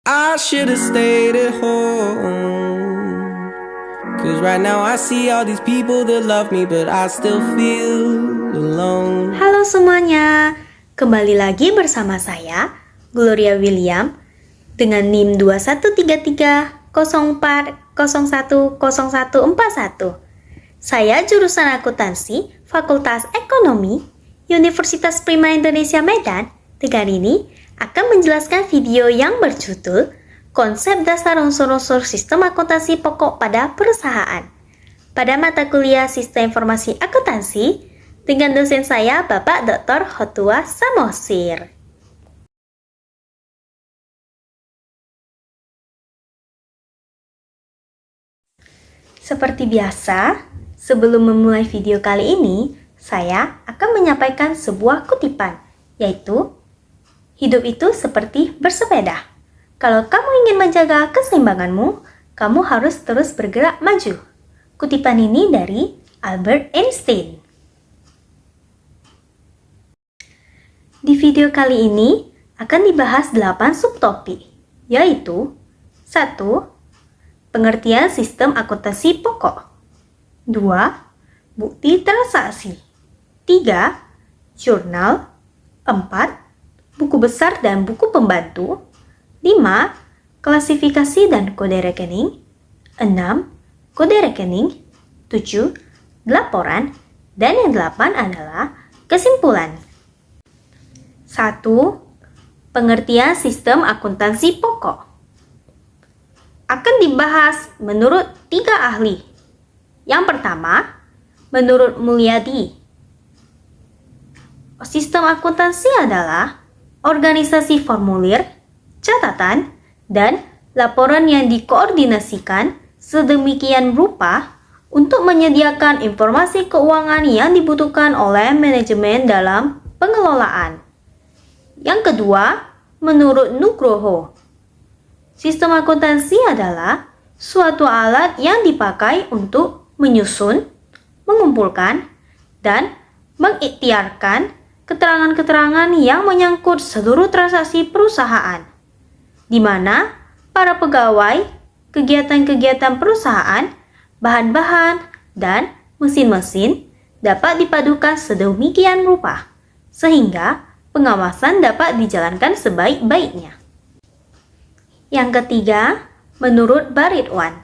I should have stayed at home. Cause right now I see all these people that love me, but I still feel alone. Halo semuanya, kembali lagi bersama saya, Gloria William, dengan NIM 213304010141. Saya jurusan akuntansi, Fakultas Ekonomi, Universitas Prima Indonesia Medan. Dengan ini akan menjelaskan video yang berjudul Konsep Dasar Unsur-Unsur Sistem Akuntansi Pokok pada Perusahaan pada mata kuliah Sistem Informasi Akuntansi dengan dosen saya Bapak Dr. Hotua Samosir. Seperti biasa, sebelum memulai video kali ini, saya akan menyampaikan sebuah kutipan, yaitu hidup itu seperti bersepeda. Kalau kamu ingin menjaga keseimbanganmu, kamu harus terus bergerak maju. Kutipan ini dari Albert Einstein. Di video kali ini akan dibahas 8 subtopik, yaitu 1. Pengertian sistem akuntansi pokok. 2. Bukti transaksi. 3. Jurnal. 4. Buku besar dan buku pembantu. 5. Klasifikasi dan kode rekening. 6. Kode rekening. 7. Laporan. Dan yang 8 adalah kesimpulan. 1. Pengertian sistem akuntansi pokok akan dibahas menurut 3 ahli. Yang pertama, menurut Mulyadi, sistem akuntansi adalah organisasi formulir, catatan, dan laporan yang dikoordinasikan sedemikian rupa untuk menyediakan informasi keuangan yang dibutuhkan oleh manajemen dalam pengelolaan. Yang kedua, menurut Nugroho, sistem akuntansi adalah suatu alat yang dipakai untuk menyusun, mengumpulkan, dan mengikhtiarkan keterangan-keterangan yang menyangkut seluruh transaksi perusahaan, di mana para pegawai, kegiatan-kegiatan perusahaan, bahan-bahan, dan mesin-mesin dapat dipadukan sedemikian rupa, sehingga pengawasan dapat dijalankan sebaik-baiknya. Yang ketiga, menurut Baritwan,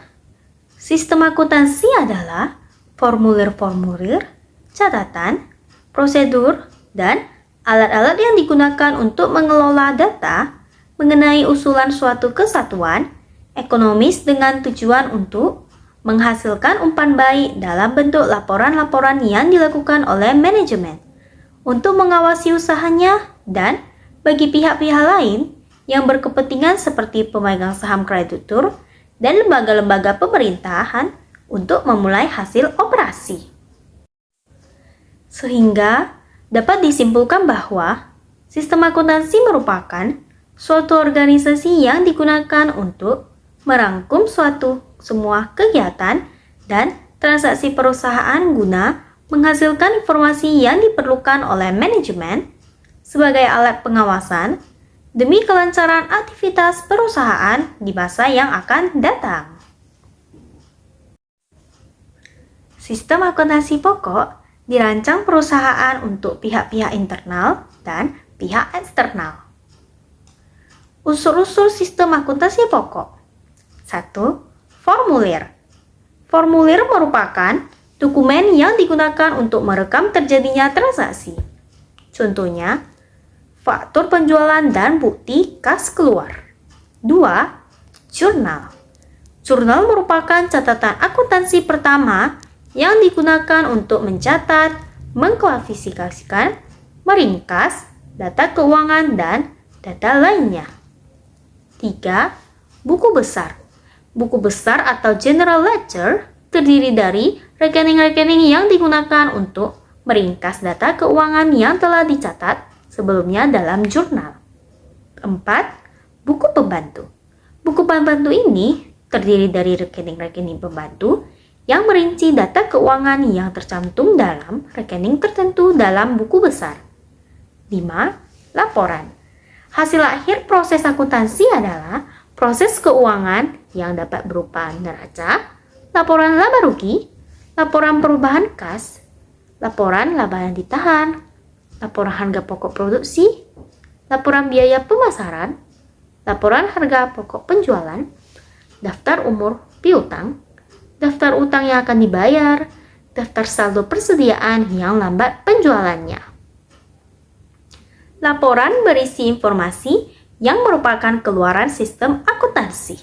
sistem akuntansi adalah formulir-formulir, catatan, prosedur, dan alat-alat yang digunakan untuk mengelola data mengenai usulan suatu kesatuan ekonomis dengan tujuan untuk menghasilkan umpan baik dalam bentuk laporan-laporan yang dilakukan oleh manajemen untuk mengawasi usahanya dan bagi pihak-pihak lain yang berkepentingan seperti pemegang saham kreditur dan lembaga-lembaga pemerintahan untuk memulai hasil operasi. Sehingga dapat disimpulkan bahwa sistem akuntansi merupakan suatu organisasi yang digunakan untuk merangkum semua kegiatan dan transaksi perusahaan guna menghasilkan informasi yang diperlukan oleh manajemen sebagai alat pengawasan demi kelancaran aktivitas perusahaan di masa yang akan datang. Sistem akuntansi pokok dirancang perusahaan untuk pihak-pihak internal dan pihak eksternal. Unsur-unsur sistem akuntansi pokok. 1. Formulir. Formulir merupakan dokumen yang digunakan untuk merekam terjadinya transaksi. Contohnya, faktur penjualan dan bukti kas keluar. 2. Jurnal. Jurnal merupakan catatan akuntansi pertama yang digunakan untuk mencatat, mengklasifikasikan, meringkas data keuangan dan data lainnya. 3. Buku besar. Buku besar atau general ledger terdiri dari rekening-rekening yang digunakan untuk meringkas data keuangan yang telah dicatat sebelumnya dalam jurnal. 4. Buku pembantu. Buku pembantu ini terdiri dari rekening-rekening pembantu yang merinci data keuangan yang tercantum dalam rekening tertentu dalam buku besar. 5. Laporan. Hasil akhir proses akuntansi adalah proses keuangan yang dapat berupa neraca, laporan laba rugi, laporan perubahan kas, laporan laba yang ditahan, laporan harga pokok produksi, laporan biaya pemasaran, laporan harga pokok penjualan, daftar umur piutang, daftar utang yang akan dibayar, daftar saldo persediaan yang lambat penjualannya. Laporan berisi informasi yang merupakan keluaran sistem akuntansi.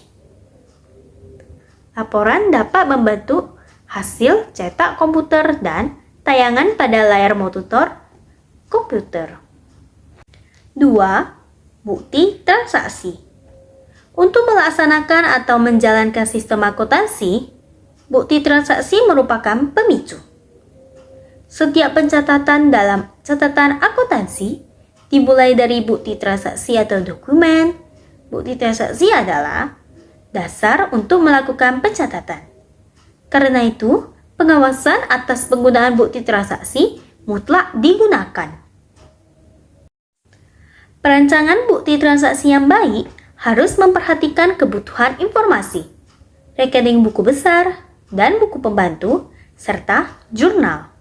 Laporan dapat membentuk hasil cetak komputer dan tayangan pada layar monitor komputer. 2. Bukti transaksi. Untuk melaksanakan atau menjalankan sistem akuntansi, bukti transaksi merupakan pemicu. Setiap pencatatan dalam catatan akuntansi dimulai dari bukti transaksi atau dokumen. Bukti transaksi adalah dasar untuk melakukan pencatatan. Karena itu, pengawasan atas penggunaan bukti transaksi mutlak digunakan. Perancangan bukti transaksi yang baik harus memperhatikan kebutuhan informasi, rekening buku besar, dan buku pembantu, serta jurnal.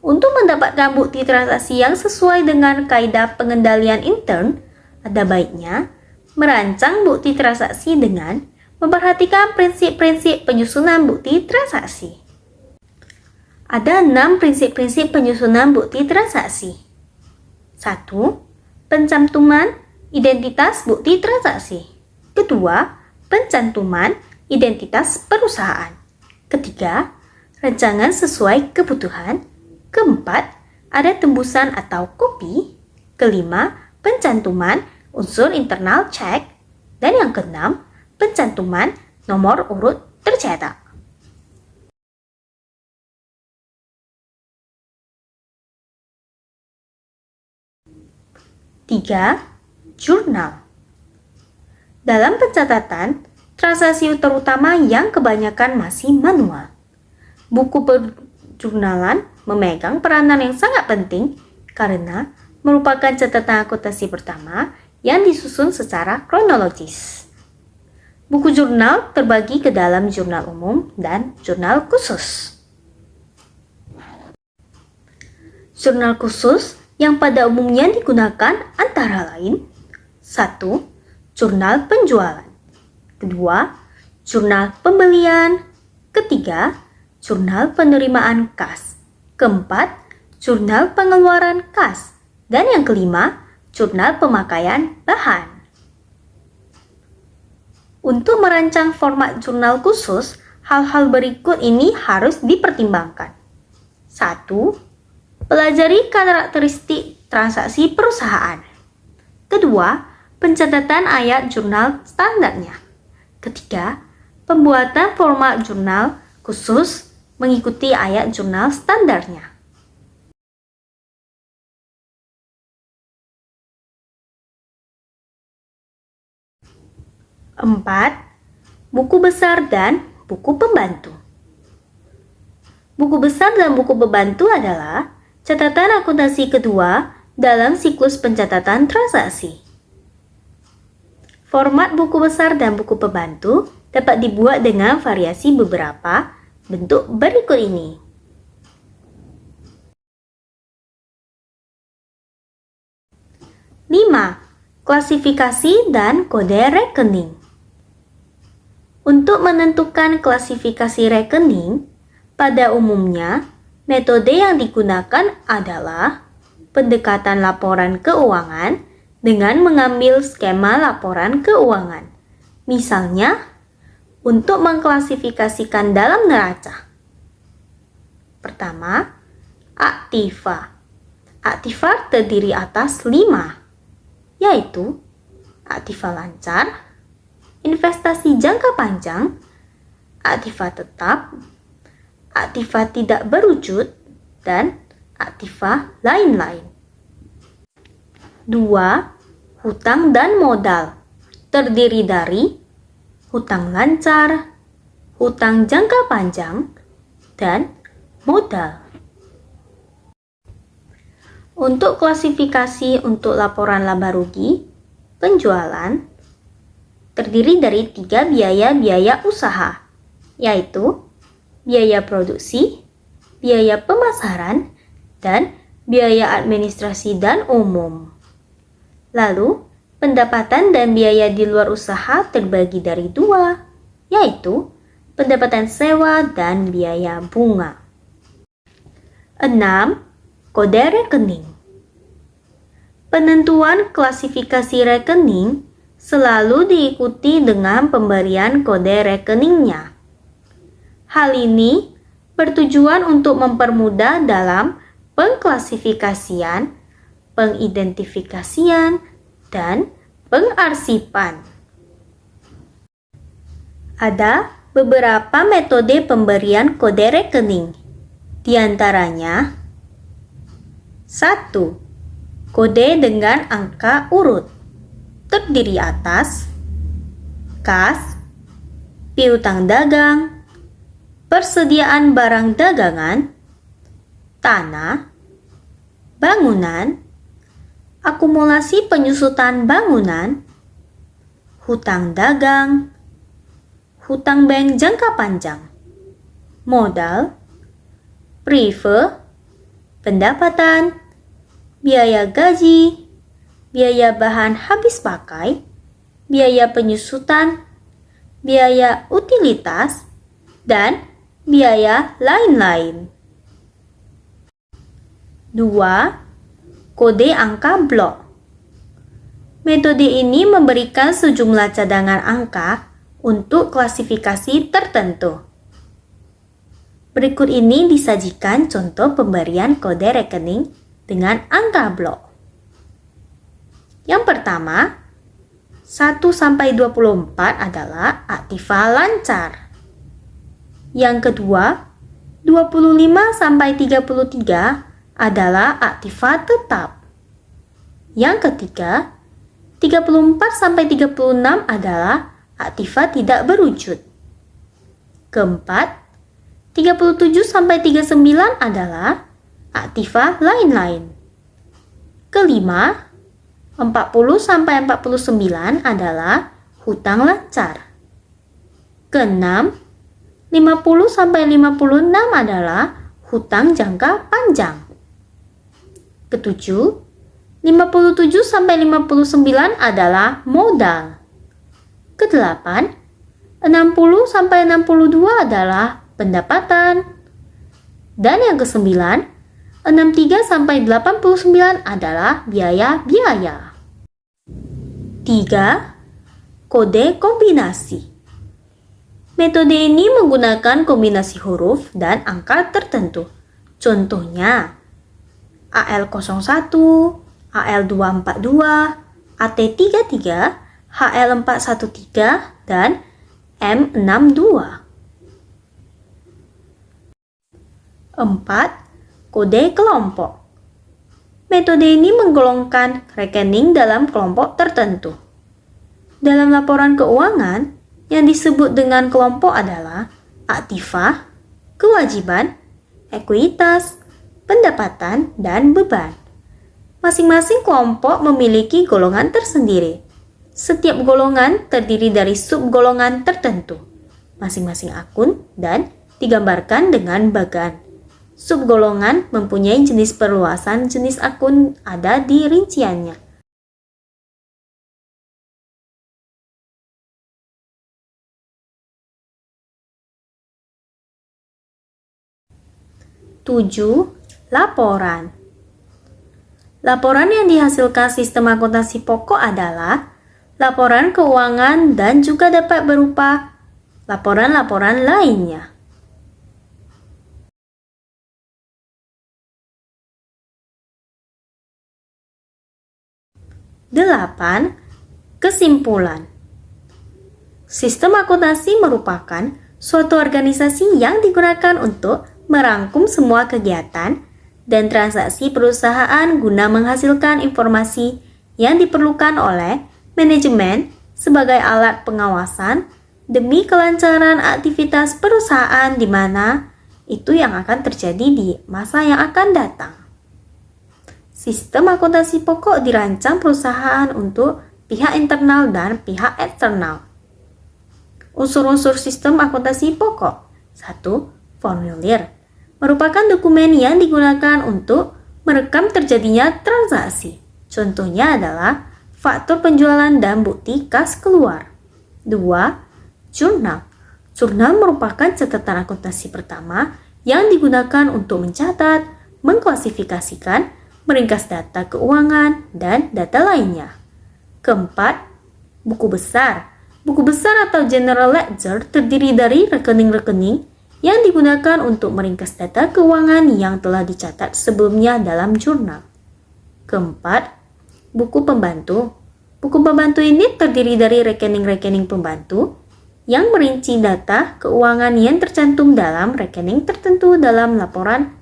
Untuk mendapatkan bukti transaksi yang sesuai dengan kaidah pengendalian intern, ada baiknya merancang bukti transaksi dengan memperhatikan prinsip-prinsip penyusunan bukti transaksi. Ada 6 prinsip-prinsip penyusunan bukti transaksi. 1. Pencantuman identitas bukti transaksi. Kedua, pencantuman identitas perusahaan. Ketiga, rancangan sesuai kebutuhan. Keempat, ada tembusan atau kopi. Kelima, pencantuman unsur internal cek. Dan yang keenam, pencantuman nomor urut tercetak. 3. Jurnal. Dalam pencatatan, transaksi terutama yang kebanyakan masih manual. Buku perjurnalan memegang peranan yang sangat penting karena merupakan catatan akuntansi pertama yang disusun secara kronologis. Buku jurnal terbagi ke dalam jurnal umum dan jurnal khusus. Jurnal khusus yang pada umumnya digunakan antara lain: 1. Jurnal penjualan. 2. Jurnal pembelian. Ketiga, jurnal penerimaan kas. Keempat, jurnal pengeluaran kas. Dan yang kelima, jurnal pemakaian bahan. Untuk merancang format jurnal khusus, hal-hal berikut ini harus dipertimbangkan. 1. Pelajari karakteristik transaksi perusahaan. Kedua, pencatatan ayat jurnal standarnya. Ketiga, pembuatan format jurnal khusus mengikuti ayat jurnal standarnya. Empat, buku besar dan buku pembantu. Buku besar dan buku pembantu adalah catatan akuntansi kedua dalam siklus pencatatan transaksi. Format buku besar dan buku pembantu dapat dibuat dengan variasi beberapa bentuk berikut ini. Lima, klasifikasi dan kode rekening. Untuk menentukan klasifikasi rekening, pada umumnya metode yang digunakan adalah pendekatan laporan keuangan dengan mengambil skema laporan keuangan. Misalnya, untuk mengklasifikasikan dalam neraca. Pertama, aktiva. Aktiva terdiri atas 5, yaitu aktiva lancar, investasi jangka panjang, aktiva tetap, aktiva tidak berwujud, dan aktiva lain-lain. 2. Hutang dan modal terdiri dari hutang lancar, hutang jangka panjang, dan modal. Untuk klasifikasi untuk laporan laba rugi, penjualan, terdiri dari 3 biaya-biaya usaha, yaitu biaya produksi, biaya pemasaran, dan biaya administrasi dan umum. Lalu, pendapatan dan biaya di luar usaha terbagi dari 2, yaitu pendapatan sewa dan biaya bunga. 6. Kode rekening. Penentuan klasifikasi rekening selalu diikuti dengan pemberian kode rekeningnya. Hal ini bertujuan untuk mempermudah dalam pengklasifikasian, pengidentifikasian, dan pengarsipan. Ada beberapa metode pemberian kode rekening. Di antaranya 1. Kode dengan angka urut terdiri atas kas, piutang dagang, persediaan barang dagangan, tanah, bangunan, akumulasi penyusutan bangunan, hutang dagang, hutang bank jangka panjang, modal, prive, pendapatan, biaya gaji, biaya bahan habis pakai, biaya penyusutan, biaya utilitas, dan biaya lain-lain. 2. Kode angka blok. Metode ini memberikan sejumlah cadangan angka untuk klasifikasi tertentu. Berikut ini disajikan contoh pemberian kode rekening dengan angka blok. Yang pertama, 1-24 adalah aktiva lancar. Yang kedua, 25-33 adalah aktiva tetap. Yang ketiga, 34-36 adalah aktiva tidak berwujud. Keempat, 37-39 adalah aktiva lain-lain. Kelima, 40-49 adalah hutang lancar. Keenam, 50-56 adalah hutang jangka panjang. Ketujuh, 57-59 adalah modal. Kedelapan, 60-62 adalah pendapatan. Dan yang kesembilan, 63-89 adalah biaya-biaya. 3. Kode kombinasi. Metode ini menggunakan kombinasi huruf dan angka tertentu. Contohnya, AL01, AL242, AT33, HL413, dan M62. 4. Kode kelompok. Metode ini menggolongkan rekening dalam kelompok tertentu. Dalam laporan keuangan, yang disebut dengan kelompok adalah aktiva, kewajiban, ekuitas, pendapatan, dan beban. Masing-masing kelompok memiliki golongan tersendiri. Setiap golongan terdiri dari subgolongan tertentu, masing-masing akun, dan digambarkan dengan bagan. Subgolongan mempunyai jenis perluasan jenis akun ada di rinciannya. Tujuh, laporan. Laporan yang dihasilkan sistem akuntansi pokok adalah laporan keuangan dan juga dapat berupa laporan-laporan lainnya. 8. Kesimpulan. Sistem akuntansi merupakan suatu organisasi yang digunakan untuk merangkum semua kegiatan dan transaksi perusahaan guna menghasilkan informasi yang diperlukan oleh manajemen sebagai alat pengawasan demi kelancaran aktivitas perusahaan di mana itu yang akan terjadi di masa yang akan datang. Sistem akuntansi pokok dirancang perusahaan untuk pihak internal dan pihak eksternal. Unsur-unsur sistem akuntansi pokok. 1. Formulir. Merupakan dokumen yang digunakan untuk merekam terjadinya transaksi. Contohnya adalah faktur penjualan dan bukti kas keluar. 2. Jurnal. Jurnal merupakan catatan akuntansi pertama yang digunakan untuk mencatat, mengklasifikasikan, meringkas data keuangan, dan data lainnya. Keempat, buku besar. Buku besar atau general ledger terdiri dari rekening-rekening yang digunakan untuk meringkas data keuangan yang telah dicatat sebelumnya dalam jurnal. Keempat, buku pembantu. Buku pembantu ini terdiri dari rekening-rekening pembantu yang merinci data keuangan yang tercantum dalam rekening tertentu dalam laporan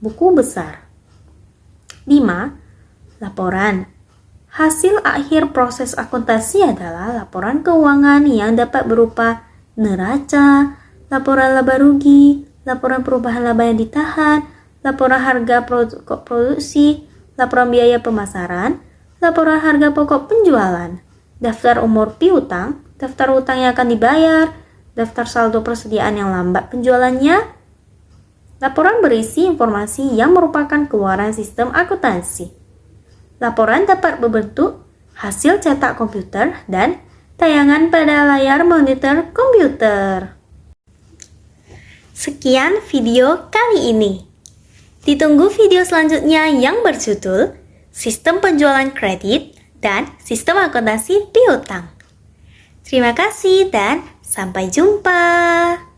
buku besar. 5. Laporan. Hasil akhir proses akuntansi adalah laporan keuangan yang dapat berupa neraca, laporan laba rugi, laporan perubahan laba yang ditahan, laporan harga pokok produksi, laporan biaya pemasaran, laporan harga pokok penjualan, daftar umur piutang, daftar utang yang akan dibayar, daftar saldo persediaan yang lambat penjualannya. Laporan berisi informasi yang merupakan keluaran sistem akuntansi. Laporan dapat berbentuk hasil cetak komputer dan tayangan pada layar monitor komputer. Sekian video kali ini. Ditunggu video selanjutnya yang berjudul Sistem Penjualan Kredit dan Sistem Akuntansi Piutang. Terima kasih dan sampai jumpa.